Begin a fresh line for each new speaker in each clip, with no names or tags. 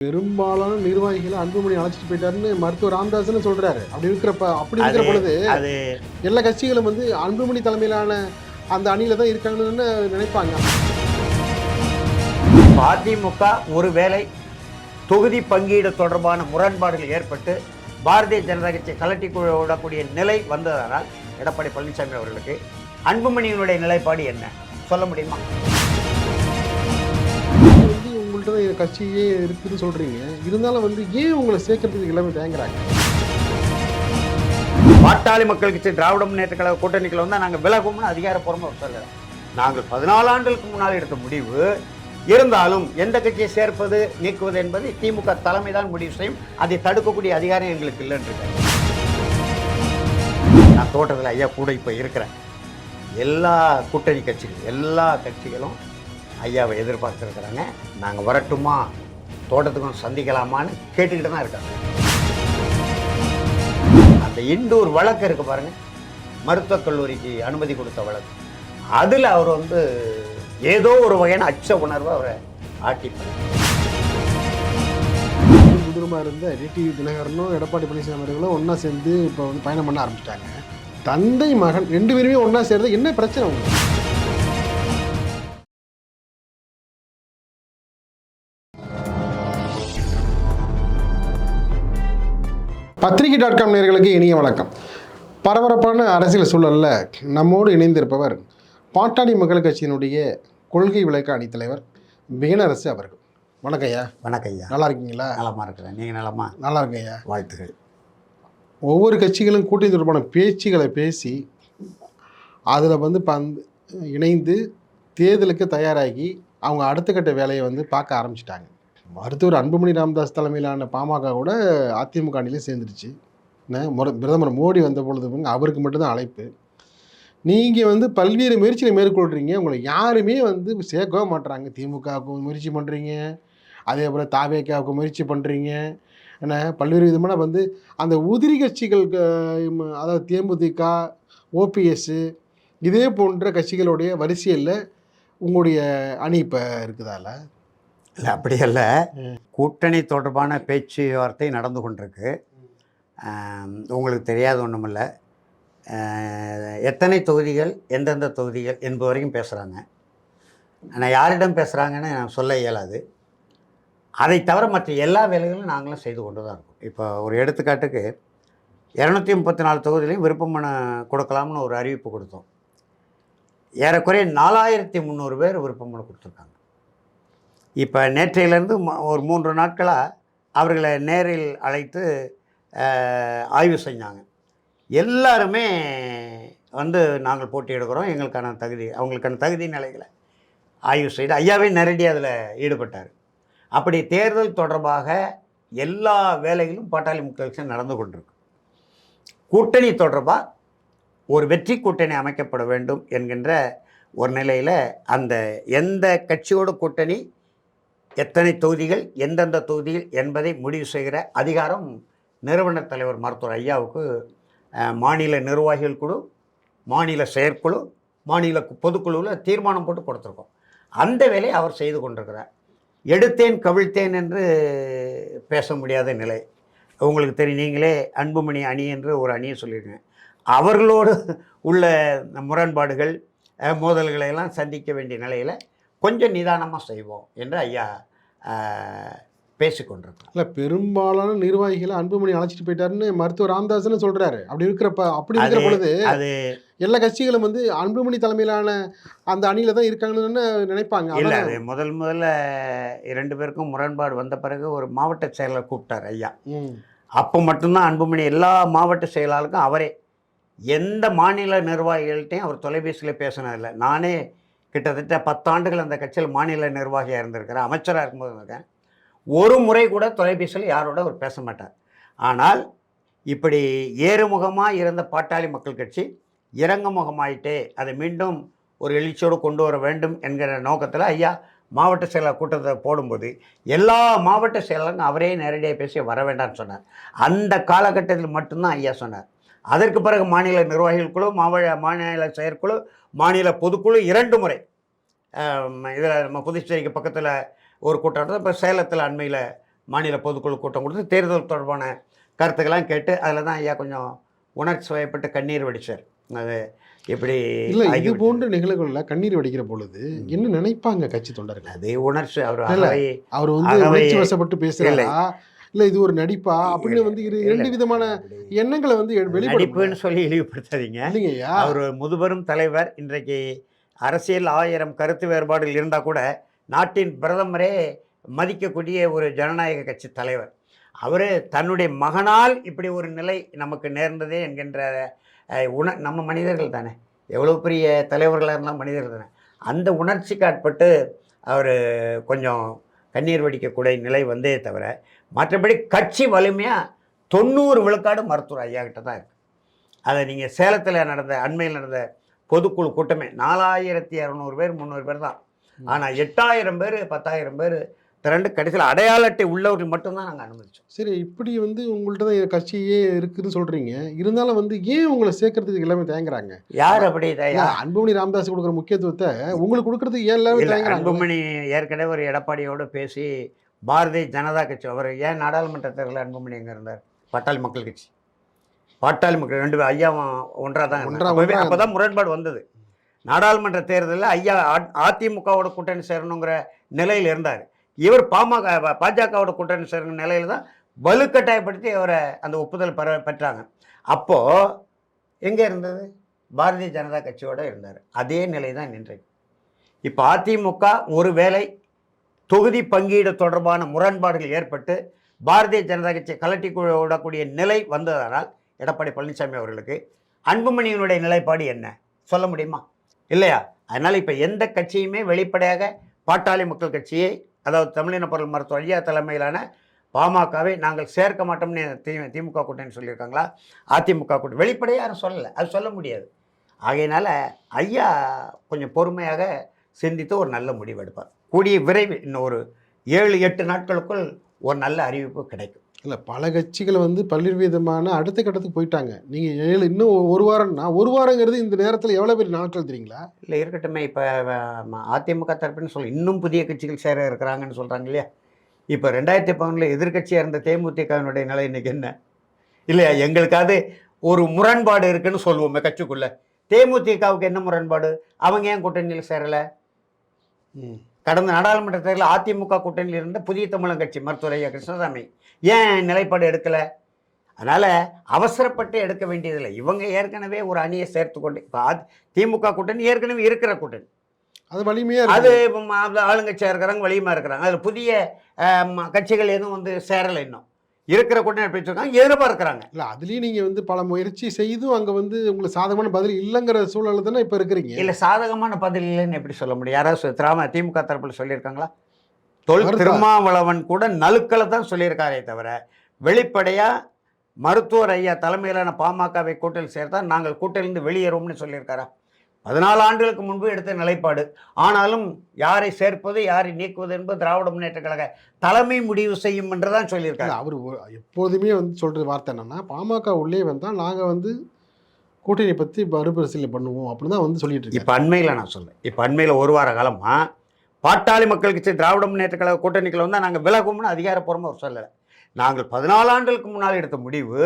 பெரும்பாலான நிர்வாகிகளை அன்புமணி அழைச்சிட்டு போயிட்டாருன்னு மருத்துவர் ராமதாஸ்னு சொல்றாரு. அப்படி இருக்கிற பொழுது
அது
எல்லா கட்சிகளும் வந்து அன்புமணி தலைமையிலான அந்த அணியில தான் இருக்காங்கன்னு நினைப்பாங்க.
அதிமுக ஒருவேளை தொகுதி பங்கீடு தொடர்பான முரண்பாடுகள் ஏற்பட்டு பாரதிய ஜனதா கட்சி கலட்டி விடக்கூடிய நிலை வந்ததனால் எடப்பாடி பழனிசாமி அவர்களுக்கு அன்புமணியினுடைய நிலைப்பாடு என்ன சொல்ல முடியுமா?
வந்து உங்கள்கிட்ட தான் கட்சியே இருக்குதுன்னு சொல்றீங்க, இருந்தாலும் வந்து ஏன் உங்களை சேர்க்கறதுக்கு எல்லாமே தயங்குறாங்க?
பாட்டாளி மக்கள் கட்சி திராவிட முன்னேற்ற கழக கூட்டணிகள் வந்து நாங்கள் விலகும்னு அதிகாரப்பூர்வமாக சொல்லலை. நாங்கள் 14 ஆண்டுகளுக்கு முன்னால் எடுத்த முடிவு இருந்தாலும் எந்த கட்சியை சேர்ப்பது நீக்குவது என்பது திமுக தலைமை தான் முடிவு செய்யும். அதை தடுக்கக்கூடிய அதிகாரம் எங்களுக்கு இல்லைன்னு. நான் தோட்டத்தில் ஐயா கூட இப்போ இருக்கிறேன். எல்லா கூட்டணி கட்சிகள் எல்லா கட்சிகளும் ஐயாவை எதிர்பார்த்துருக்குறாங்க. நாங்கள் வரட்டுமா, தோட்டத்துக்கும் சந்திக்கலாமான்னு கேட்டுக்கிட்டு தான் இருக்காங்க. அந்த இண்டூர் வழக்கு இருக்கு பாருங்க, மருத்துவக் கல்லூரிக்கு அனுமதி கொடுத்த வழக்கு, அதில் அவர் வந்து ஏதோ ஒரு வகையான அச்ச உணர்வை அவரை ஆட்டிப்பார்.
குடும்பமாக இருந்த டிடிவி தினகரனும் எடப்பாடி பழனிசாமி அவர்களும் ஒன்றா சேர்ந்து இப்போ வந்து பயணம் பண்ண ஆரம்பிச்சிட்டாங்க. தந்தை மகன் 2 பேருமே ஒன்றா சேர்றது என்ன பிரச்சனை உங்களுக்கு? Patriki.com நேயர்களுக்கு இனிய வணக்கம். பரபரப்பான அரசியல் சூழலில் நம்மோடு இணைந்திருப்பவர் பாட்டாளி மக்கள் கட்சியினுடைய கொள்கை விளக்க அணித்தலைவர் வீணரசு அவர்கள். வணக்கம் ஐயா.
வணக்கம் ஐயா.
நல்லா இருக்கீங்களா?
நலமாக இருக்கிறேன். நீங்கள் நலமா?
நல்லா இருக்கேன் ஐயா.
வாழ்த்துகள்.
ஒவ்வொரு கட்சிகளும் கூட்டணி தொடர்பான பேச்சுகளை பேசி அதில் வந்து இணைந்து தேர்தலுக்கு தயாராகி அவங்க அடுத்த கட்ட வேலையை வந்து பார்க்க ஆரம்பிச்சிட்டாங்க. மருத்துவர் அன்புமணி ராமதாஸ் தலைமையிலான பாமக கூட அதிமுக அணியிலே சேர்ந்துருச்சு. பிரதமர் மோடி வந்த பொழுது அவருக்கு மட்டும்தான் அழைப்பு. நீங்கள் வந்து பல்வேறு முயற்சிகளை மேற்கொள்கிறீங்க, உங்களை யாருமே வந்து சேர்க்கவே மாட்டுறாங்க. திமுகவுக்கு முயற்சி பண்ணுறீங்க, அதே போல் தாவேக்காவுக்கு முயற்சி பண்ணுறீங்க. ஏன்னா பல்வேறு விதமான வந்து அந்த உதிரி கட்சிகளுக்கு, அதாவது தேமுதிக, ஓபிஎஸ், இதே போன்ற கட்சிகளுடைய வரிசையில் உங்களுடைய அணி இப்போ இருக்குதால?
இல்லை, அப்படி அல்ல. கூட்டணி தொடர்பான பேச்சுவார்த்தை நடந்து கொண்டிருக்கு. உங்களுக்கு தெரியாத ஒன்றுமில்லை. எத்தனை தொகுதிகள், எந்தெந்த தொகுதிகள் என்பது வரைக்கும் பேசுகிறாங்க. ஆனால் யாரிடம் பேசுகிறாங்கன்னு நான் சொல்ல இயலாது. அதை தவிர மற்ற எல்லா வேலைகளும் நாங்களும் செய்து கொண்டு தான் இருக்கோம். இப்போ ஒரு எடுத்துக்காட்டுக்கு 234 தொகுதியிலையும் விருப்ப மனு கொடுக்கலாம்னு ஒரு அறிவிப்பு கொடுத்தோம். ஏறக்குறைய 4300 பேர் விருப்ப மனு கொடுத்துருக்காங்க. இப்போ நேற்றையிலேருந்து ஒரு 3 நாட்களாக அவர்களை நேரில் அழைத்து ஆய்வு செஞ்சாங்க. எல்லாருமே வந்து நாங்கள் போட்டி எடுக்கிறோம், எங்களுக்கான தகுதி, அவங்களுக்கான தகுதி நிலைகளை ஆய்வு செய்து ஐயாவே நேரடியாக அதில் ஈடுபட்டார். அப்படி தேர்தல் தொடர்பாக எல்லா வேலைகளும் பாட்டாளி மக்கள் கட்சி நடந்து கொண்டிருக்கு. கூட்டணி தொடர்பாக ஒரு வெற்றி கூட்டணி அமைக்கப்பட வேண்டும் என்கின்ற ஒரு நிலையில் அந்த எந்த கட்சியோட கூட்டணி, எத்தனை தொகுதிகள், எந்தெந்த தொகுதிகள் என்பதை முடிவு செய்கிற அதிகாரம் நிறுவன தலைவர் மருத்துவர் ஐயாவுக்கு மாநில நிர்வாகிகள் குழு, மாநில செயற்குழு, மாநில பொதுக்குழுவில் தீர்மானம் போட்டு கொடுத்துருக்கோம். அந்த வேலையை அவர் செய்து கொண்டிருக்கிறார். எடுத்தேன் கவிழ்த்தேன் என்று பேச முடியாத நிலை. உங்களுக்கு தெரியும், நீங்களே அன்புமணி அணி என்று ஒரு அணியை சொல்லியிருக்கேன். அவர்களோடு உள்ள முரண்பாடுகள், மோதல்களை எல்லாம் சந்திக்க வேண்டிய நிலையில் கொஞ்சம் நிதானமாக செய்வோம் என்று ஐயா பேசிக்கொண்டிருக்கோம்.
இல்லை, பெரும்பாலான நிர்வாகிகளை அன்புமணி அழைச்சிட்டு போயிட்டாருன்னு மருத்துவர் ராமதாஸ்னு சொல்கிறாரு. அப்படி இருக்கிற பொழுது அது எல்லா கட்சிகளும் வந்து அன்புமணி தலைமையிலான அந்த அணியில் தான் இருக்காங்கன்னு நினைப்பாங்க.
இல்லை, அது முதல்ல 2 பேருக்கும் முரண்பாடு வந்த பிறகு ஒரு மாவட்ட செயலர் கூப்பிட்டார் ஐயா. அப்போ மட்டும்தான் அன்புமணி எல்லா மாவட்ட செயலாளருக்கும் அவரே, எந்த மாநில நிர்வாகிகள்கிட்டையும் அவர் தொலைபேசியில் பேசினதில்லை. நானே கிட்டத்தட்ட 10 ஆண்டுகள் அந்த கட்சியில் மாநில நிர்வாகியாக இருந்திருக்கிறேன், அமைச்சராக இருக்கும்போது இருக்கேன். ஒரு முறை கூட தொலைபேசியில் யாரோட அவர் பேச மாட்டார். ஆனால் இப்படி ஏறுமுகமாக இருந்த பாட்டாளி மக்கள் கட்சி இறங்குமுகமாயிட்டே அதை மீண்டும் ஒரு எழுச்சியோடு கொண்டு வர வேண்டும் என்கிற நோக்கத்தில் ஐயா மாவட்ட செயலர் கூட்டத்தை போடும்போது எல்லா மாவட்ட செயலரும் அவரே நேரடியாக பேசி வர வேண்டாம்னு சொன்னார். அந்த காலகட்டத்தில் மட்டும்தான் ஐயா சொன்னார். அதற்கு பிறகு மாநில நிர்வாகிகள் குழு, மாநில செயற்குழு, மாநில பொதுக்குழு 2 முறை இதில் நம்ம புதுச்சேரிக்கு பக்கத்தில் ஒரு கூட்டம். இப்போ சேலத்தில் அண்மையில் மாநில பொதுக்குழு கூட்டம் கொடுத்து தேர்தல் தொடர்பான கருத்துக்கெல்லாம் கேட்டு அதில் தான் ஐயா கொஞ்சம் உணர்ச்சி வயப்பட்டு கண்ணீர் வடித்தார். அது எப்படி
இல்லை, இது போன்ற நிகழ்வுகளில் கண்ணீர் வடிக்கிற பொழுது என்ன நினைப்பாங்க கட்சி தொண்டர்கள்?
அது உணர்ச்சி அவர்
அவர் வந்து உணர்ச்சி வசப்பட்டு பேசுகிறாரா இல்லை இது ஒரு நடிப்பா அப்படின்னு வந்து இரண்டு விதமான எண்ணங்களை வந்து
வெளிப்படுப்புன்னு சொல்லி இழிவுபடுத்தாதீங்க.
இல்லைங்கய்யா,
அவர் முதுபெரும் தலைவர். இன்றைக்கு அரசியல் 1000 கருத்து வேறுபாடுகள் இருந்தால் கூட நாட்டின் பிரதமரே மதிக்கக்கூடிய ஒரு ஜனநாயக கட்சி தலைவர். அவர் தன்னுடைய மகனால் இப்படி ஒரு நிலை நமக்கு நேர்ந்ததே என்கின்ற நம்ம மனிதர்கள் தானே, எவ்வளோ பெரிய தலைவர்களாக இருந்தால் மனிதர்கள் தானே, அந்த உணர்ச்சிக்கு ஆட்பட்டு அவர் கொஞ்சம் கண்ணீர் வடிக்கக்கூடிய நிலை வந்தே தவிர மற்றபடி கட்சி வலிமையாக 90 விழுக்காடு மருத்துவர் ஐயா கிட்ட தான் இருக்குது. அதை நீங்கள் சேலத்தில் அண்மையில் நடந்த பொதுக்குழு கூட்டமே 4200 பேர் 300 பேர் தான். ஆனால் 8000 பேர் 10,000 பேர் திரண்டு கடைசியில் அடையாள அட்டை உள்ளவர்கள் மட்டும்தான் நாங்கள் அனுமதிச்சோம்.
சரி, இப்படி வந்து உங்கள்கிட்ட தான் கட்சியே இருக்குதுன்னு சொல்கிறீங்க, இருந்தாலும் வந்து ஏன் உங்களை சேர்க்கறதுக்கு எல்லாமே தயங்குறாங்க?
யார் அப்படி
அன்புமணி ராமதாஸ் கொடுக்குற முக்கியத்துவத்தை உங்களுக்கு கொடுக்கறதுக்கு ஏன் எல்லாமே தயங்குறாங்க?
அன்புமணி ஏற்கனவே ஒரு எடப்பாடியோடு பேசி பாரதிய ஜனதா கட்சி, அவர் ஏன் நாடாளுமன்ற தேர்தலில் அன்புமணி எங்கே இருந்தார்? பாட்டாளி மக்கள் கட்சி, பாட்டாளி மக்கள் 2 ஐயாவும் ஒன்றாக தான். அப்போ தான் முரண்பாடு வந்தது. நாடாளுமன்ற தேர்தலில் ஐயா அதிமுகவோட கூட்டணி சேரணுங்கிற நிலையில் இருந்தார். இவர் பாஜகவோட கூட்டணி சேர்ந்த நிலையில் தான் வலுக்கட்டாயப்படுத்தி அவரை அந்த ஒப்புதல் பெற்றாங்க. அப்போது எங்கே இருந்தது? பாரதிய ஜனதா கட்சியோடு இருந்தார். அதே நிலை தான் இன்றைக்கு. இப்போ அதிமுக ஒரு வேளை தொகுதி பங்கீடு தொடர்பான முரண்பாடுகள் ஏற்பட்டு பாரதிய ஜனதா கட்சியை கலட்டி விடக்கூடிய நிலை வந்ததனால் எடப்பாடி பழனிசாமி அவர்களுக்கு அன்புமணியினுடைய நிலைப்பாடு என்ன சொல்ல முடியுமா? இல்லையா? அதனால் இப்போ எந்த கட்சியுமே வெளிப்படையாக பாட்டாளி மக்கள் கட்சியை, அதாவது தமிழின பொருள் மருத்துவர் ஐயா தலைமையிலான பாமகவை நாங்கள் சேர்க்க மாட்டோம்னு திமுக கூட்டணி சொல்லியிருக்காங்களா? அதிமுக கூட்டணி வெளிப்படையாக யாரும் சொல்லலை, அது சொல்ல முடியாது. ஆகையினால ஐயா கொஞ்சம் பொறுமையாக சிந்தித்து ஒரு நல்ல முடிவு எடுப்பார். கூடிய விரைவில் இன்னும் ஒரு 7-8 நாட்களுக்குள் ஒரு நல்ல அறிவிப்பு கிடைக்கும்.
இல்லை, பல கட்சிகள் வந்து பல்வேறு விதமான அடுத்த கட்டத்துக்கு போயிட்டாங்க. நீங்கள் இன்னும் ஒரு வாரம்னா, ஒரு வாரங்கிறது இந்த நேரத்தில் எவ்வளோ பெரிய நாட்கள் தெரியுங்களா?
இல்லை, இருக்கட்டுமே. இப்போ அதிமுக தரப்புன்னு சொல்ல இன்னும் புதிய கட்சிகள் சேர இருக்கிறாங்கன்னு சொல்கிறாங்க இல்லையா? இப்போ 2011 எதிர்கட்சியாக இருந்த தேமுதிகவினுடைய நிலை இன்றைக்கி என்ன? இல்லையா? எங்களுக்காவது ஒரு முரண்பாடு இருக்குன்னு சொல்லுவோமே கட்சிக்குள்ளே. தேமுதிகவுக்கு என்ன முரண்பாடு? அவங்க ஏன் கூட்டணியில் சேரலை? கடந்த நாடாளுமன்ற தேர்தலில் அதிமுக கூட்டணியில் இருந்த புதிய தமிழன் கட்சி மருத்துவர் ஐயா கிருஷ்ணசாமி ஏன் நிலைப்பாடு எடுக்கலை? அதனால் அவசரப்பட்டு எடுக்க வேண்டியதில்லை. இவங்க ஏற்கனவே ஒரு அணியை சேர்த்து கொண்டு, இப்போ திமுக கூட்டணி ஏற்கனவே இருக்கிற கூட்டணி,
அது வலிமையாக,
அது ஆளுங்கட்சியாக இருக்கிறாங்க, வலிமையாக இருக்கிறாங்க. அதில் புதிய கட்சிகள் எதுவும் வந்து சேரலை. இன்னும் இருக்கிற கூட்டணி பிடிச்சிருக்காங்க, எதிர்பார்க்குறாங்க.
இல்லை, அதுலேயும் நீங்கள் வந்து பல முயற்சி செய்தும் அங்கே வந்து உங்களுக்கு சாதகமான பதில் இல்லைங்கிற சூழலில் தானே இப்போ இருக்கிறீங்க.
இல்லை, சாதகமான பதில் இல்லைன்னு எப்படி சொல்ல முடியும்? யாராவது திமுக தரப்பில் சொல்லியிருக்காங்களா? திருமாவளவன் கூட நலுக்களை தான் சொல்லியிருக்காரே தவிர வெளிப்படையாக மருத்துவர் ஐயா தலைமையிலான பாமகவை கூட்டணியில் சேர்த்தால் நாங்கள் கூட்டணியிலிருந்து வெளியேறுவோம்னு சொல்லியிருக்காரா? 14 ஆண்டுகளுக்கு முன்பு எடுத்த நிலைப்பாடு. ஆனாலும் யாரை சேர்ப்பது யாரை நீக்குவது என்பது திராவிட முன்னேற்ற கழக தலைமை முடிவு செய்யும் என்று தான் சொல்லியிருக்காரு.
அவர் எப்போதுமே வந்து சொல்கிற வார்த்தை என்னென்னா, பாமக உள்ளே வந்தால் நாங்கள் வந்து கூட்டணியை பற்றி மறுபரிசீலனை பண்ணுவோம் அப்படின்னு தான் வந்து சொல்லிட்டு இருக்கோம்.
இப்போ அண்மையில் நான் சொல்கிறேன், இப்போ அண்மையில் ஒரு வார காலமாக பாட்டாளி மக்கள் கட்சி திராவிட முன்னேற்ற கழக கூட்டணிகளை வந்து நாங்கள் விலகும்னு அதிகாரப்பூர்வமாக அவர் சொல்லலை. நாங்கள் 14 ஆண்டுகளுக்கு முன்னால் எடுத்த முடிவு.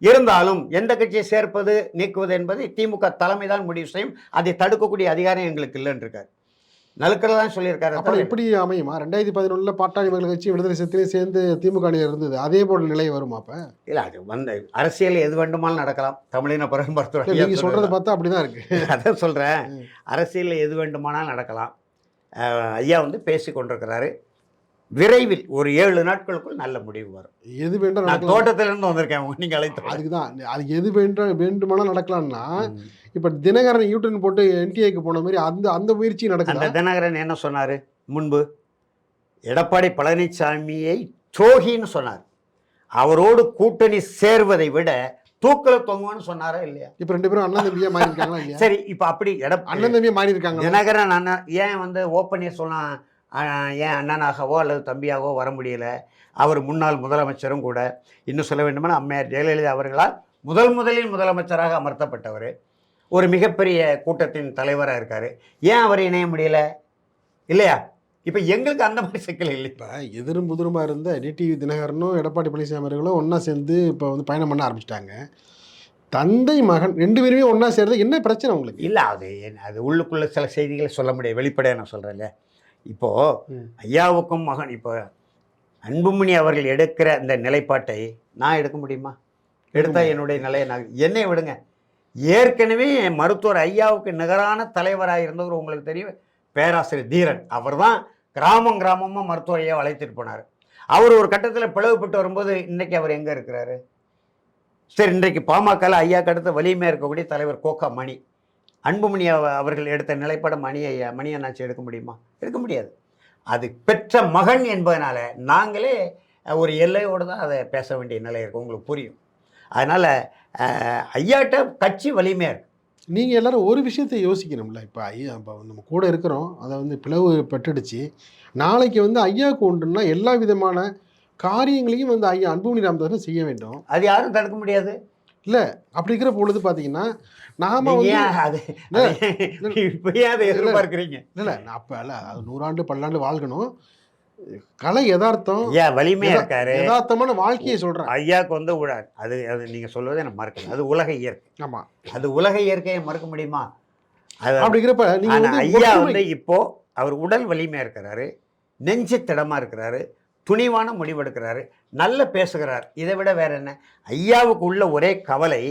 இருந்தாலும் எந்த கட்சியை சேர்ப்பது நீக்குவது என்பது திமுக தலைமை தான் முடிவு செய்யும். அதை தடுக்கக்கூடிய அதிகாரம் எங்களுக்கு இல்லைன்னு இருக்காரு. நலுக்களை தான் சொல்லியிருக்காரு.
அப்புறம் எப்படி அமையுமா? 2011 பாட்டாளி மக்கள் கட்சி விடுதலை சிறுத்தையும் சேர்ந்து திமுக அணியில் இருந்தது, அதே போல நிலை வருமா? அப்போ இல்லை, அது வந்து அரசியல் எது வேண்டுமானாலும் நடக்கலாம். தமிழின பொருள் மருத்துவர் நீங்கள் சொல்கிறத பார்த்தா அப்படி தான் இருக்குது. அதான் சொல்கிறேன், அரசியலில் எது வேண்டுமானாலும் நடக்கலாம். ஐயா வந்து பேசி கொண்டிருக்கிறாரு. விரைவில் ஒரு 7 நாட்களுக்குள் நல்ல முடிவு வரும். எது வேண்டாம், நான் தோட்டத்திலிருந்து வந்திருக்கேன், நீங்கள் அழைத்து. அதுக்கு தான், அது எது வேண்டுமானால் நடக்கலாம்னா, இப்போ தினகரன் யூடியூன் போட்டு என்டிஏக்கு போன மாதிரி அந்த முயற்சி நடக்குது. அந்த தினகரன் என்ன சொன்னார் முன்பு? எடப்பாடி பழனிசாமியை துரோகின்னு சொன்னார். அவரோடு கூட்டணி சேர்வதை விட தூக்கல தொங்குன்னு சொன்னாரா இல்லையா? இப்போ 2 பேரும் அண்ணன் தம்பியா மாறி இருக்காங்களா இல்லையா? சரி, இப்போ அப்படி அண்ணன் தம்பியா மாறி இருக்காங்க. தினகரன் அண்ணன் ஏன் வந்து ஓப்பனியர் சொன்னால் ஏன் அண்ணனாகவோ அல்லது தம்பியாகவோ வர முடியலை? அவர் முன்னாள் முதலமைச்சரும் கூட. இன்னும் சொல்ல வேண்டுமானால் அம்மையார் ஜெயலலிதா அவர்களால் முதலில் முதலமைச்சராக அமர்த்தப்பட்டவர், ஒரு மிகப்பெரிய கூட்டத்தின் தலைவராக இருக்கார். ஏன் அவர் இணைய முடியலை? இல்லையா?
இப்போ எங்களுக்கு அந்த மாதிரி சிக்கல் இல்லை.
இப்போ எதிரும் புதிருமா இருந்த டிடிவி தினகரனும் எடப்பாடி பழனிசாமி அவர்களும் ஒன்றா சேர்ந்து இப்போ வந்து பயணம் பண்ண ஆரம்பிச்சிட்டாங்க. தந்தை மகன் 2 பேருமே ஒன்றா சேர்றது என்ன பிரச்சனை உங்களுக்கு?
இல்லை, அது உள்ளுக்குள்ள சில செய்திகளை சொல்ல முடியாது, வெளிப்படையாக நான் சொல்கிறேன் இல்லையா. இப்போது ஐயாவுக்கும் மகன், இப்போ அன்புமணி அவர்கள் எடுக்கிற இந்த நிலைப்பாட்டை நான் எடுக்க முடியுமா? எடுத்தால் என்னுடைய நிலையை என்னை விடுங்க. ஏற்கனவே மருத்துவர் ஐயாவுக்கு நிகரான தலைவராக இருந்தவர் உங்களுக்கு தெரியும், பேராசிரியர் தீரன். அவர் தான் கிராமம் கிராமமாக மருத்துவர் ஐயாவை அழைத்துட்டு போனார். அவர் ஒரு கட்டத்தில் பிளவுபட்டு வரும்போது இன்றைக்கி அவர் எங்கே இருக்கிறாரு? சரி, இன்றைக்கு பாமகவில் ஐயாவுக்கு அடுத்த வலிமையாக இருக்கக்கூடிய தலைவர் கோகா மணி, அன்புமணி அவர்கள் எடுத்த நிலைப்பாடு மணி அண்ணாச்சி எடுக்க முடியுமா? எடுக்க முடியாது. அது பெற்ற மகன் என்பதனால நாங்களே ஒரு எல்லையோடு தான் அதை பேச வேண்டிய நிலை இருக்கும், உங்களுக்கு புரியும். அதனால் ஐயாட்ட கட்சி வலிமையாக இருக்குது.
நீங்கள் எல்லோரும் ஒரு விஷயத்தை யோசிக்கணும்ல. இப்போ ஐயா இப்போ நம்ம கூட இருக்கிறோம், அதை வந்து பிளவு பட்டுடுச்சு. நாளைக்கு வந்து ஐயாவுக்கு உண்டுன்னா எல்லா விதமான காரியங்களையும் வந்து ஐயா அன்புமணி ராமதாஸ் செய்ய வேண்டும்.
அது யாரும் தடுக்க முடியாது.
இல்லை, அப்படி இருக்கிற பொழுது பார்த்தீங்கன்னா நாம
வந்து இப்பயே அதை எதிர்பார்க்குறீங்க.
இல்லை, அப்போ இல்லை, அது 100 ஆண்டு பல்லாண்டு வாழ்க்கணும். கலை யதார்த்தம்,
வலிமையாக இருக்காரு,
யதார்த்தமான வாழ்க்கையை சொல்கிறேன்.
ஐயாவுக்கு வந்து அது நீங்கள் சொல்வதை நான் மறக்கல. அது உலக இயற்கை.
ஆமாம்,
அது உலக இயற்கையை மறுக்க முடியுமா? அது
அப்படிங்கிறப்ப நீங்கள்
ஐயா வந்து இப்போ அவர் உடல் வலிமையாக இருக்கிறாரு, நெஞ்சு திடமாக இருக்கிறாரு, துணிவான முடிவெடுக்கிறாரு, நல்ல பேசுகிறார். இதை விட வேற என்ன? ஐயாவுக்கு உள்ள ஒரே கவலை,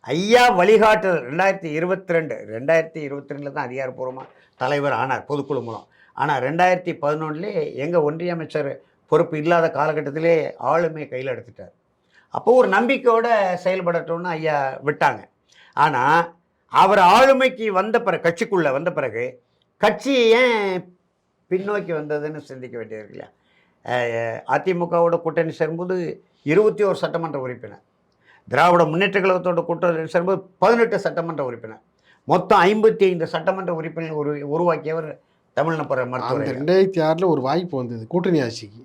ஐயா வழிகாட்டுதல் 2022 தான் அதிகாரப்பூர்வமாக தலைவர் ஆனார் பொதுக்குழு மூலம். ஆனால் 2011 எங்கள் ஒன்றிய அமைச்சர் பொறுப்பு இல்லாத காலகட்டத்திலே ஆளுமை கையில் எடுத்துட்டார். அப்போது ஒரு நம்பிக்கையோடு செயல்படட்டும்னு ஐயா விட்டாங்க. ஆனால் அவர் ஆளுமைக்கு வந்த பிறகு, கட்சிக்குள்ளே வந்த பிறகு கட்சி ஏன் பின்னோக்கி வந்ததுன்னு சிந்திக்க வேண்டியது இருக்குல்ல. அதிமுகவோட கூட்டணி சேரும்போது 21 சட்டமன்ற உறுப்பினர், திராவிட முன்னேற்ற கழகத்தோட கூட்டணி சேரும்போது 18 சட்டமன்ற உறுப்பினர், மொத்தம் 55 சட்டமன்ற உறுப்பினர் உருவாக்கியவர் தமிழ்நாடு மருத்துவர்.
2006 ஒரு வாய்ப்பு வந்தது கூட்டணி ஆட்சிக்கு.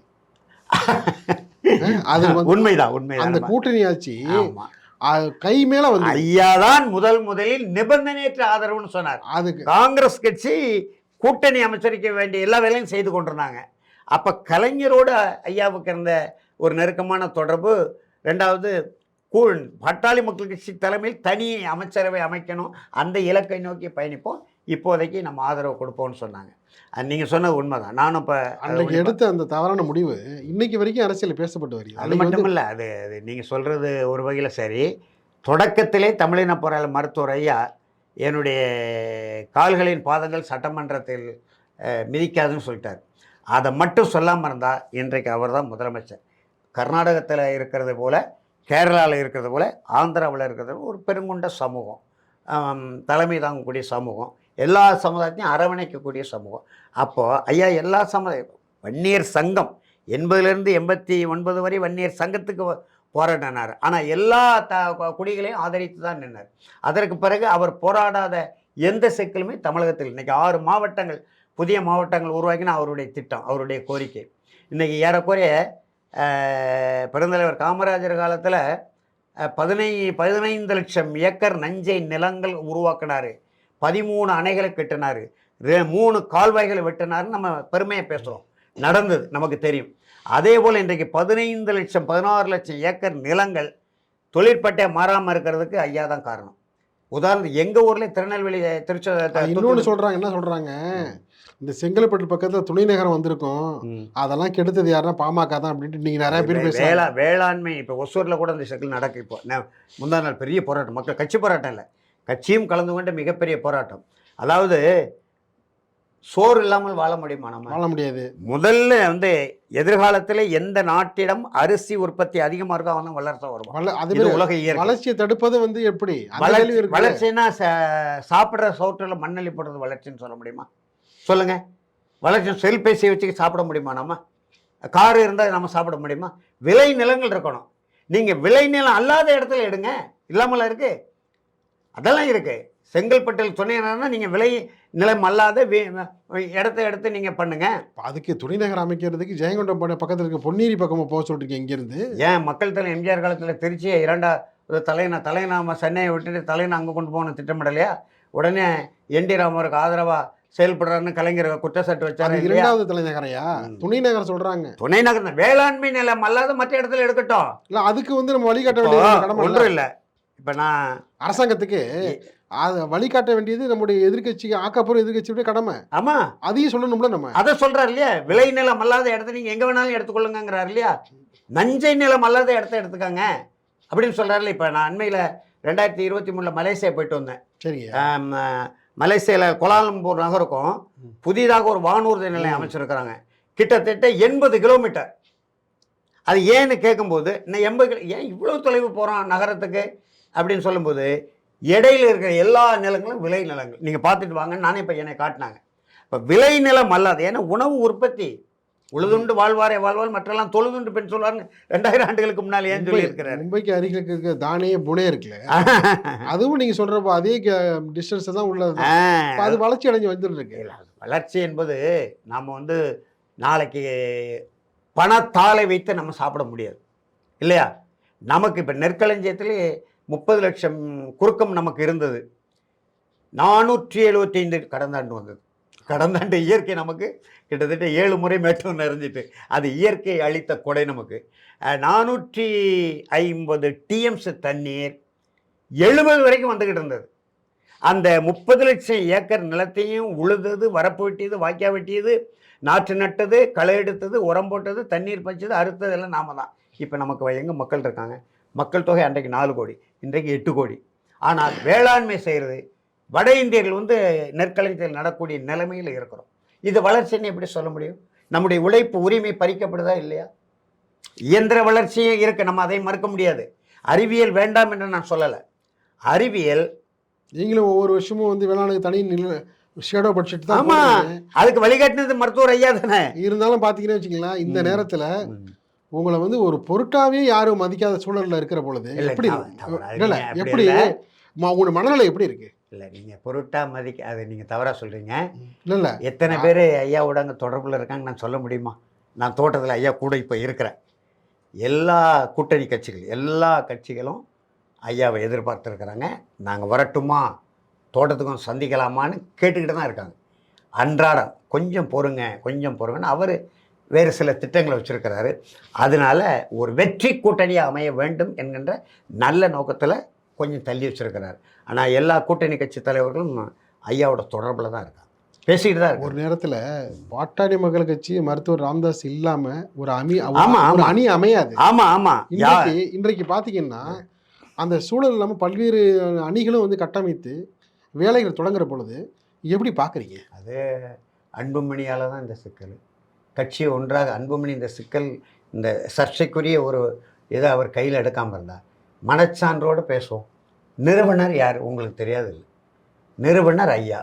அது
உண்மைதான்.
அந்த கூட்டணி ஆட்சி கை மேல வந்து
ஐயாதான் முதலில் நிபந்தனையற்ற ஆதரவுன்னு சொன்னார். அதுக்கு காங்கிரஸ் கட்சி கூட்டணி அமைச்சரிக்க வேண்டிய எல்லா வேலையும் செய்து கொண்டிருந்தாங்க. அப்போ கலைஞரோட ஐயாவுக்கு இருந்த ஒரு நெருக்கமான தொடர்பு. ரெண்டாவது, பட்டாளி மக்கள் கட்சி தலைமையில் தனி அமைச்சரவை அமைக்கணும், அந்த இலக்கை நோக்கி பயணிப்போம், இப்போதைக்கு நம்ம ஆதரவு கொடுப்போம்னு சொன்னாங்க. அது நீங்கள் சொன்னது உண்மைதான். நானும் இப்போ
அன்றைக்கி எடுத்த அந்த தவறான முடிவு இன்னைக்கு வரைக்கும் அரசியல் பேசப்பட்டு வருகிறது.
அது மட்டும் இல்லை, அது நீங்கள் சொல்கிறது ஒரு வகையில் சரி. தொடக்கத்திலே தமிழின போராள மருத்துவர் ஐயா என்னுடைய கால்களின் பாதங்கள் சட்டமன்றத்தில் மிதிக்காதுன்னு சொல்லிட்டார். அதை மட்டும் சொல்லாமல் இருந்தால் இன்றைக்கு அவர் தான் முதலமைச்சர். கர்நாடகத்தில் இருக்கிறது போல், கேரளாவில் இருக்கிறது போல், ஆந்திராவில் இருக்கிறது போல் ஒரு பெருங்கொண்ட சமூகம், தலைமை தாங்கக்கூடிய சமூகம், எல்லா சமுதாயத்தையும் அரவணைக்கக்கூடிய சமூகம். அப்போது ஐயா எல்லா சமுதாயம், வன்னியர் சங்கம் 80லேருந்து 89 வரை வன்னியர் சங்கத்துக்கு போராடினார். ஆனால் எல்லா குடிகளையும் ஆதரித்து தான் நின்றார். அதற்கு பிறகு அவர் போராடாத எந்த சிக்கலுமே தமிழகத்தில் இன்றைக்கி 6 மாவட்டங்கள், புதிய மாவட்டங்கள் உருவாக்கினா அவருடைய திட்டம், அவருடைய கோரிக்கை. இன்றைக்கி ஏறக்குறைய பெருந்தலைவர் காமராஜர் காலத்தில் 15 லட்சம் ஏக்கர் நஞ்சை நிலங்கள் உருவாக்கினார், 13 அணைகளை கட்டினார், 3 கால்வாய்களை வெட்டினார்னு நம்ம பெருமையை பேசுகிறோம். நடந்தது நமக்கு தெரியும். அதே போல் இன்றைக்கு 15 லட்சம் 16 லட்சம் ஏக்கர் நிலங்கள் தொழிற்பட்டை மாறாமல் இருக்கிறதுக்கு ஐயா தான் காரணம். உதாரணத்துக்கு எங்கள் ஊரில் திருநெல்வேலி,
இன்னொன்று சொல்கிறாங்க, என்ன சொல்கிறாங்க, இந்த செங்கல்பட்டு பக்கத்தில் துணை நகரம் வந்திருக்கும், அதெல்லாம் கெடுத்தது யாருன்னா பாமக தான் அப்படின்ட்டு நீங்கள் நிறைய பேர் பேச.
வேளாண்மை இப்போ ஒசூரில் கூட இந்த சிக்கல் நடக்கு. இப்போ முந்தா நாள் பெரிய போராட்டம், மக்கள் கட்சி போராட்டம் இல்லை, கட்சியும் கலந்து கொண்ட மிகப்பெரிய போராட்டம். அதாவது சோறு இல்லாமல் வாழ முடியுமா? நம்ம
வாழ முடியாது.
முதல்ல வந்து எதிர்காலத்தில் எந்த நாட்டிடம் அரிசி உற்பத்தி அதிகமாக இருக்கோ அவன் தான் வளர்ச்சி வருவான். அது உலக இயற்கை.
வளர்ச்சியை தடுப்பது வந்து எப்படி?
வளர்ச்சின்னா சாப்பிட்ற சோற்றில் மண்ணள்ளி போடுறது வளர்ச்சின்னு சொல்ல முடியுமா? சொல்லுங்க. வளர்ச்சி செல்பேசியை வச்சு சாப்பிட முடியுமா? நம்ம கார் இருந்தால் நம்ம சாப்பிட முடியுமா? விளை நிலங்கள் இருக்கணும். நீங்கள் விளை நிலம் அல்லாத இடத்துல எடுங்க, இல்லாமல் இருக்குது, அதெல்லாம் இருக்குது. செங்கல்பட்டில் துணை நகரம்னா நீங்கள் விளை நிலம் அல்லாத இடத்த எடுத்து நீங்கள் பண்ணுங்க.
அதுக்கு துணை நகர் அமைக்கிறதுக்கு ஜெயங்கொண்டம் பக்கத்தில் இருக்க பொன்னேரி பக்கமாக போக சொல்லிருக்கீங்க. இங்கேருந்து
ஏன் மக்கள் தலை எம்ஜிஆர் காலத்தில் திருச்சியை 2 தலைநாம சென்னையை விட்டுட்டு தலையை அங்கே கொண்டு போகணும் திட்டமிடலையா? உடனே என்டி ராமருக்கு ஆதரவாக செயல்படுறாருன்னு கலைஞர் குற்றச்சாட்டு
அது
வச்சாரு இல்லையா?
இரண்டாவது தலைநகரையா துணை நகர் சொல்றாங்க.
துணை நகர் தான். வேளாண்மை நிலம் அல்லாத மற்ற இடத்துல எடுக்கட்டும்.
இல்ல அதுக்கு வந்து நம்ம வழிகாட்ட
இப்போ
வேண்டிய கடமை இல்ல.
ஒன்றும் இல்லை. இப்போ நான்
அரசாங்கத்துக்கு அது வழிகாட்ட வேண்டியது நம்முடைய எதிர்க்கட்சிக்கு ஆக்கப்பூர்வ எதிர்க்கட்சியுடைய கடமை.
ஆமா
அதையும் சொல்லணும்ல நம்ம.
அதை சொல்றாரு இல்லையா? விளை நிலம் அல்லாத இடத்த நீங்க எங்க வேணாலும் எடுத்துக்கொள்ளுங்கிறாரு இல்லையா? நஞ்சை நிலம் அல்லாத இடத்த எடுத்துக்காங்க அப்படின்னு சொல்றாருல்ல. இப்போ நான் அண்மையில் 2023 மலேசியா போயிட்டு வந்தேன்.
சரிங்க.
மலேசியாவில் கோலாலம்பூர் நகருக்கும் புதிதாக ஒரு வானூர்தி நிலையம் அமைச்சிருக்கிறாங்க. கிட்டத்தட்ட 80 கிலோமீட்டர். அது ஏன்னு கேட்கும்போது நான் 80 ஏன் இவ்வளோ தொலைவு போகிறோம் நகரத்துக்கு அப்படின்னு சொல்லும்போது இடையில இருக்கிற எல்லா நிலங்களும் விளை நிலங்கள். நீங்கள் பார்த்துட்டு வாங்க, நானே இப்போ என்னை காட்டினாங்க. இப்போ விளை நிலம் அல்லாது, ஏன்னா உணவு உற்பத்தி உழுதுண்டு வாழ்வாரே வாழ்வாள் மற்றெல்லாம் தொழுதுண்டு பெண் சொல்வார்னு 2000 ஆண்டுகளுக்கு முன்னால் ஏன் சொல்லி இருக்கிறாரு.
மும்பைக்கு அருகில் இருக்க தானே புனே இருக்குல்ல, அதுவும் நீங்க சொல்றப்போ அதே டிஸ்டன்ஸ் தான் உள்ளது. அது வளர்ச்சி அடைஞ்சு வந்துட்டு இருக்கு.
வளர்ச்சி என்பது நாம் வந்து நாளைக்கு பணத்தாளை வைத்து நம்ம சாப்பிட முடியாது இல்லையா? நமக்கு இப்போ நெற்களஞ்சியத்திலே 30 லட்சம் குறுக்கம் நமக்கு இருந்தது. 475 கடந்த ஆண்டு வந்தது. கடந்த ஆண்டு இயற்கை நமக்கு கிட்டத்தட்ட 7 முறை மேட்டூர் நிறைஞ்சிட்டு, அது இயற்கை அளித்த கொடை நமக்கு. 450 டிஎம்ஸ் தண்ணீர் 70 வரைக்கும் வந்துக்கிட்டு இருந்தது. அந்த 30 லட்சம் ஏக்கர் நிலத்தையும் உழுதது, வரப்பு வெட்டியது, வாய்க்கா வெட்டியது, நாற்று நட்டது, களை எடுத்தது, உரம் போட்டது, தண்ணீர் பஞ்சது, அறுத்தது எல்லாம் நாம தான். இப்போ நமக்கு எங்கே மக்கள் இருக்காங்க? மக்கள் தொகை அன்றைக்கு 4 கோடி, இன்றைக்கு 8 கோடி. ஆனால் வேளாண்மை செய்கிறது வட இந்தியர்கள் வந்து நெற்களஞ்சியத்தில் நடக்கூடிய நிலைமையில் இருக்கிறோம். இது வளர்ச்சின்னு எப்படி சொல்ல முடியும்? நம்முடைய உழைப்பு உரிமை பறிக்கப்படுதா இல்லையா? இயந்திர வளர்ச்சியும் இருக்குது, நம்ம அதை மறுக்க முடியாது. அறிவியல் வேண்டாம் என்று நான் சொல்லலை. அறிவியல்
நீங்களும் ஒவ்வொரு வருஷமும் வந்து வேளாண்மைக்கு தனி ஷேடோ பட்ஜெட் தான்.
ஆமா, அதுக்கு வழிகாட்டினது மருத்துவர் ஐயா தானே.
இருந்தாலும் பார்த்தீங்கன்னு வச்சுங்களேன், இந்த நேரத்தில் உங்களை வந்து ஒரு பொருட்டாவே யாரும் மதிக்காத சூழலில் இருக்கிற பொழுது எப்படி இல்லை எப்படி உங்களோட மனநிலை எப்படி இருக்கு?
இல்லை, நீங்கள் பொருட்டா மதிக்க அது நீங்கள் தவறாக சொல்கிறீங்க.
இல்லை
எத்தனை பேர் ஐயாவோட அங்கே தொடர்பில் இருக்காங்க நான் சொல்ல முடியுமா? நான் தோட்டத்தில் ஐயா கூட இப்போ இருக்கிறேன். எல்லா கூட்டணி கட்சிகள், எல்லா கட்சிகளும் ஐயாவை எதிர்பார்த்துருக்குறாங்க. நாங்கள் வரட்டுமா, தோட்டத்துக்கும் சந்திக்கலாமான்னு கேட்டுக்கிட்டு தான் இருக்காங்க. அன்றாடம் கொஞ்சம் பொறுங்க கொஞ்சம் பொறுங்கன்னு அவர் வேறு சில திட்டங்களை வச்சுருக்கிறாரு. அதனால் ஒரு வெற்றி கூட்டணியாக அமைய வேண்டும் என்கின்ற நல்ல நோக்கத்தில் கொஞ்சம் தள்ளி வச்சுருக்கிறார். ஆனால் எல்லா கூட்டணி கட்சி தலைவர்களும் ஐயாவோட தொடர்பில் தான் இருக்காங்க, பேசிக்கிட்டு தான்.
ஒரு நேரத்தில் பாட்டாளி மக்கள் கட்சி மருத்துவர் ராமதாஸ் இல்லாமல் ஒரு அணி அமையாது.
ஆமாம் ஆமாம்.
இன்றைக்கு பார்த்தீங்கன்னா அந்த சூழல் இல்லாமல் பல்வேறு அணிகளும் வந்து கட்டமைத்து வேலைகள் தொடங்குற பொழுது எப்படி பார்க்குறீங்க?
அது அன்புமணியால் தான் இந்த சிக்கல். கட்சி ஒன்றாக அன்புமணி இந்த சிக்கல், இந்த சர்ச்சைக்குரிய ஒரு இதை அவர் கையில் எடுக்காமல் இருந்தார். மனச்சான்றோடு பேசுவோம். நிறுவனர் யார் உங்களுக்கு தெரியாது இல்லை? நிறுவனர் ஐயா.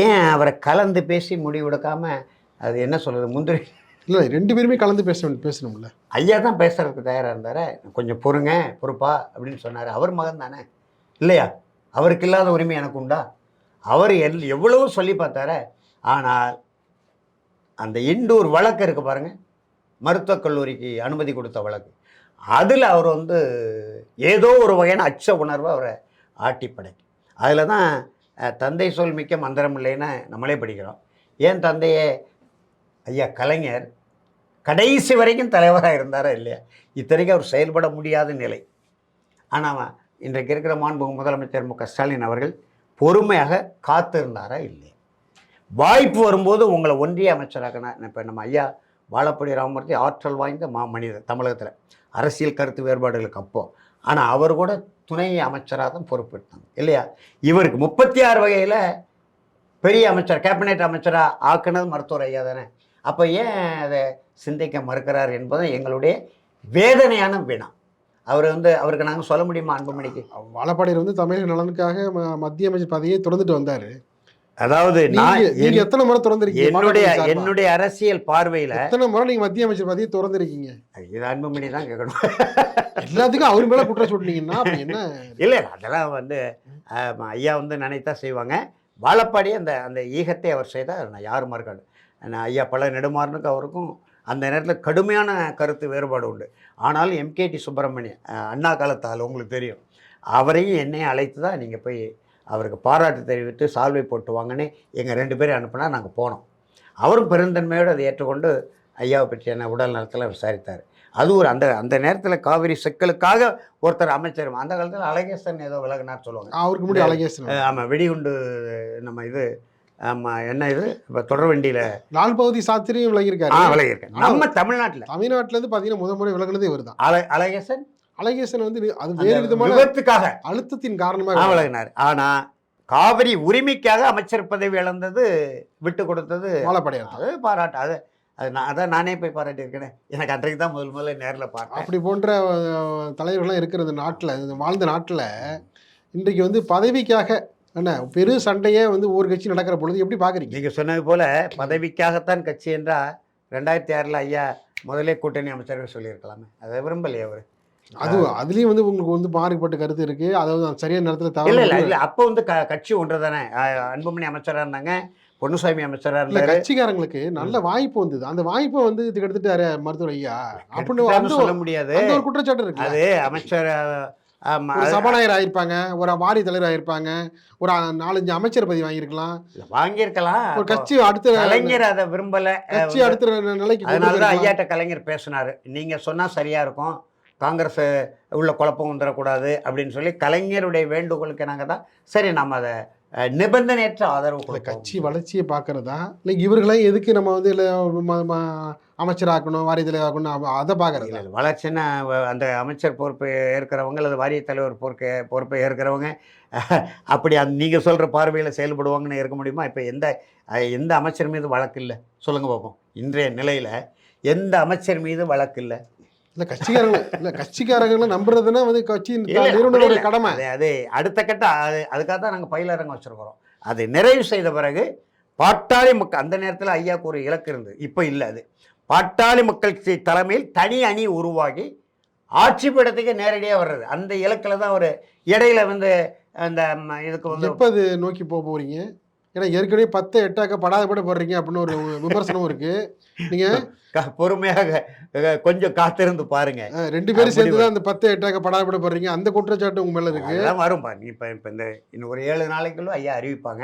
ஏன் அவரை கலந்து பேசி முடிவெடுக்காமல் அது என்ன சொல்கிறது முந்திரி
இல்லை, 2 பேருமே கலந்து பேசணும்ல.
ஐயா தான் பேசுறதுக்கு தயாராக இருந்தார். கொஞ்சம் பொறுங்க பொறுப்பா அப்படின்னு சொன்னார். அவர் மகன் தானே இல்லையா? அவருக்கு இல்லாத உரிமை எனக்கு உண்டா? அவர் எவ்வளவோ சொல்லி பார்த்தார. ஆனால் அந்த இண்டூர் வழக்கு இருக்குது பாருங்கள், மருத்துவக் கல்லூரிக்கு அனுமதி கொடுத்த வழக்கு, அதில் அவர் வந்து ஏதோ ஒரு வகையான அச்ச உணர்வை அவரை ஆட்டி படைக்கும். அதில் தான் தந்தை சொல் மிக்க மந்திரம் இல்லைன்னு நம்மளே படிக்கிறோம். ஏன் தந்தையே ஐயா கலைஞர் கடைசி வரைக்கும் தலைவராக இருந்தாரா இல்லையா? இத்தனைக்கும் அவர் செயல்பட முடியாத நிலை. ஆனால் இன்றைக்கு இருக்கிற மாண்புமிகு முதலமைச்சர் மு.க. ஸ்டாலின் அவர்கள் பொறுமையாக காத்திருந்தாரா இல்லையா? வாய்ப்பு வரும்போது உங்களை ஒன்றிய அமைச்சராகனா, இப்போ நம்ம ஐயா வாழப்பாடி ராமமூர்த்தி ஆற்றல் வாய்ந்த மனிதர் தமிழகத்தில், அரசியல் கருத்து வேறுபாடுகளுக்கு அப்போது. ஆனால் அவர் கூட துணை அமைச்சராக தான் பொறுப்பெடுத்தாங்க இல்லையா? இவருக்கு 36 வகையில் பெரிய அமைச்சர், கேபினெட் அமைச்சராக ஆக்குனது மருத்துவர் ஐயா தானே. அப்போ ஏன் அதை சிந்திக்க மறுக்கிறார் என்பது எங்களுடைய வேதனையான வினா. அவர் வந்து அவருக்கு நாங்கள் சொல்ல முடியுமா? அன்புமணிக்கு
வாழப்பாடியில் வந்து தமிழக நலனுக்காக மத்திய அமைச்சர் பதவியை திறந்துட்டு வந்தார்.
அதாவது
நீங்க எத்தனை முறை திறந்திருக்கீங்க?
என்னுடைய அரசியல் பார்வையில் எத்தனை
முறை நீங்க மத்திய அமைச்சர் பதவியை திறந்திருக்கீங்க?
இது அன்புமணி தான் கேட்கணும்.
எல்லாத்துக்கும் அவர் மேல குற்றம் சொல்லிட்டீங்கன்னா என்ன?
இல்லை, அதெல்லாம் வந்து ஐயா வந்து நினைத்தா செய்வாங்க. வாழப்பாடி அந்த அந்த ஈகத்தை அவர் செய்தால் நான் யாரும் மறுக்காது. ஐயா பல நெடுமாறனுக்கு அவருக்கும் அந்த நேரத்தில் கடுமையான கருத்து வேறுபாடு உண்டு. ஆனாலும் எம்கேடி சுப்பிரமணியன் அண்ணா காலத்தால் உங்களுக்கு தெரியும், அவரையும் என்னையும் அழைத்து தான் நீங்கள் போய் அவருக்கு பாராட்டு தெரிவித்து சால்வை போட்டு வாங்கன்னு எங்கள் 2 பேரும் அனுப்புனா நாங்கள் போனோம். அவரும் பெருந்தன்மையோடு அதை ஏற்றுக்கொண்டு ஐயாவை பற்றியான உடல் நலத்தில் விசாரித்தார். அது ஒரு அந்த அந்த நேரத்தில் காவிரி சிக்கலுக்காக ஒருத்தர் அமைச்சர், அந்த காலத்தில் அழகேசன் ஏதோ விலகினார் சொல்லுவாங்க.
அவருக்கு முன்னாடி அழகேசன்.
ஆமாம், வெடிகுண்டு நம்ம இது ஆமாம் என்ன இது இப்போ தொடர்வண்டியில்
நாள் பகுதி சாத்திரியும் விலகியிருக்காரு.
விலகியிருக்கேன் நம்ம
தமிழ்நாட்டிலேருந்து பார்த்தீங்கன்னா முறை விலகினதே இவர் தான்.
அழகேசன்
வந்து அது வேறு விதமான
விபத்துக்காக
அழுத்தத்தின் காரணமாக
விலகினார். ஆனால் காவிரி உரிமைக்காக அமைச்சர் பதவி இழந்தது, விட்டு கொடுத்தது
வாழப்படையாது.
அது பாராட்டு. அதான் நானே போய் பாராட்டியிருக்கேன். எனக்கு அன்றைக்கு தான் முதல்ல நேரில் பார்த்தேன்.
அப்படி போன்ற தலைவர்கள்லாம் இருக்கிற இந்த நாட்டில், வாழ்ந்த நாட்டில் இன்றைக்கு வந்து பதவிக்காக என்ன பெரு சண்டையே வந்து ஒவ்வொரு கட்சி நடக்கிற பொழுது எப்படி பார்க்குறீங்க?
நீங்கள் சொன்னது போல் பதவிக்காகத்தான் கட்சி என்றால் 2006 ஐயா முதலே கூட்டணி அமைச்சர்கள் சொல்லியிருக்கலாமே, அதை விரும்பலையே அவர்.
அதுலேயும் வந்து உங்களுக்கு வந்து மாறுபட்ட கருத்து இருக்குது. அதாவது சரியான நேரத்தில்
தவிர இல்லை அப்போ வந்து கட்சி ஒன்று தானே. அன்புமணி அமைச்சராக இருந்தாங்க, பொன்னுசாமி அமைச்சராக இருந்தாங்க.
கட்சிக்காரங்களுக்கு நல்ல வாய்ப்பு வந்தது. அந்த வாய்ப்பை வந்து இதுக்கு எடுத்துட்டாரு மருத்துவர் ஐயா அப்படின்னு
சொல்ல முடியாது.
ஒரு குற்றச்சாட்டு இருக்கு.
அது அமைச்சர்
சபாநாயகர் ஆயிருப்பாங்க, ஒரு வாரிய தலைவர் ஆயிருப்பாங்க, ஒரு 4-5 அமைச்சர் பதவி வாங்கியிருக்கலாம். ஒரு கட்சி அடுத்த
கலைஞர் அதை விரும்பல,
கட்சி அடுத்த நிலைக்கு.
அதனாலதான் ஐயாட்ட கலைஞர் பேசினாரு, நீங்க சொன்னா சரியா இருக்கும், காங்கிரஸ் உள்ள குழப்பம் வந்துடக்கூடாது அப்படின்னு சொல்லி கலைஞருடைய வேண்டுகோளுக்கு நாங்கள் தான் சரி நம்ம அதை நிபந்தனையற்ற ஆதரவு.
கட்சி வளர்ச்சியை பார்க்கறதா இல்லை இவர்களையும் எதுக்கு நம்ம வந்து இல்லை அமைச்சராக்கணும், வாரிய தலைவர் ஆக்கணும், அதை பார்க்கறது
இல்லை. வளர்ச்சின்னா அந்த அமைச்சர் பொறுப்பை ஏற்கிறவங்க அல்லது வாரிய தலைவர் பொறுப்பை ஏற்கிறவங்க அப்படி நீங்கள் சொல்கிற பார்வையில் செயல்படுவாங்கன்னு இருக்க முடியுமா? இப்போ எந்த அமைச்சர் மீது வழக்கு இல்லை சொல்லுங்கள் பார்ப்போம். இன்றைய நிலையில் எந்த அமைச்சர் மீது வழக்கு இல்லை.
கட்சிக்காரங்களை நம்புறதுன்னா வந்து கட்சி நிறுவனத்தோட கடமை.
அது அடுத்த கட்ட அதுக்காக தான் நாங்கள் பயிலரங்கம் வச்சுருக்கிறோம். அதை நிறைவு செய்த பிறகு பாட்டாளி மக்கள், அந்த நேரத்தில் ஐயாவுக்கு ஒரு இலக்கு இருந்தது, இப்போ இல்லை. அது பாட்டாளி மக்கள் தலைமையில் தனி அணி உருவாகி ஆட்சி பீடத்துக்கு நேரடியாக வர்றது, அந்த இலக்கில் தான் ஒரு இடையில வந்து அந்த இதுக்கு வந்து
எப்போ அது நோக்கி போக போகிறீங்க? ஏன்னா ஏற்கனவே 10-8 படாதபட போடுறீங்க அப்படின்னு ஒரு விமர்சனம் இருக்கு. நீங்கள்
பொறுமையாக கொஞ்சம் காத்திருந்து பாருங்க.
2 பேரும் சேர்ந்து தான் அந்த 10-8 படாதபட போடுறீங்க, அந்த குற்றச்சாட்டு உங்க மேலே இருக்கு.
அதெல்லாம் வரும் பாருங்க. இப்போ இந்த இன்னும் ஒரு 7 நாளைக்குள்ள ஐயா அறிவிப்பாங்க.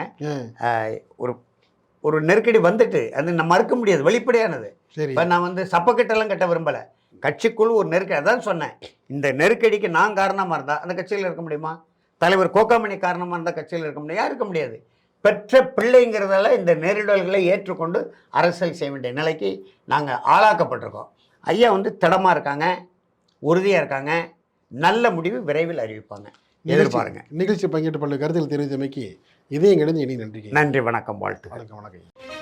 ஒரு நெருக்கடி வந்துட்டு அது நம்ம மறுக்க முடியாது, வெளிப்படையானது. இப்போ நான் வந்து சப்பக்கட்டெல்லாம் கட்ட விரும்பலை. கட்சிக்குழு ஒரு நெருக்கடி, அதான் சொன்னேன், இந்த நெருக்கடிக்கு நான் காரணமாக இருந்தால் அந்த கட்சியில் இருக்க முடியுமா? தலைவர் கோகாமணி காரணமாக இருந்தால் கட்சியில் இருக்க முடியாது, இருக்க முடியாது. பெற்ற பிள்ளைங்கிறதால இந்த நேரிடல்களை ஏற்றுக்கொண்டு அரசியல் செய்ய வேண்டிய நிலைக்கு நாங்கள் ஆளாக்கப்பட்டிருக்கோம். ஐயா வந்து திடமாக இருக்காங்க, உறுதியாக இருக்காங்க, நல்ல முடிவு விரைவில் அறிவிப்பாங்க, எதிர்பாருங்க.
நிகழ்ச்சி பங்கேற்று பல கருத்தில் தெரிவித்தமைக்கு இதே எங்கிடம் இனி நன்றி.
நன்றி, வணக்கம், வாழ்த்து.
வணக்கம்.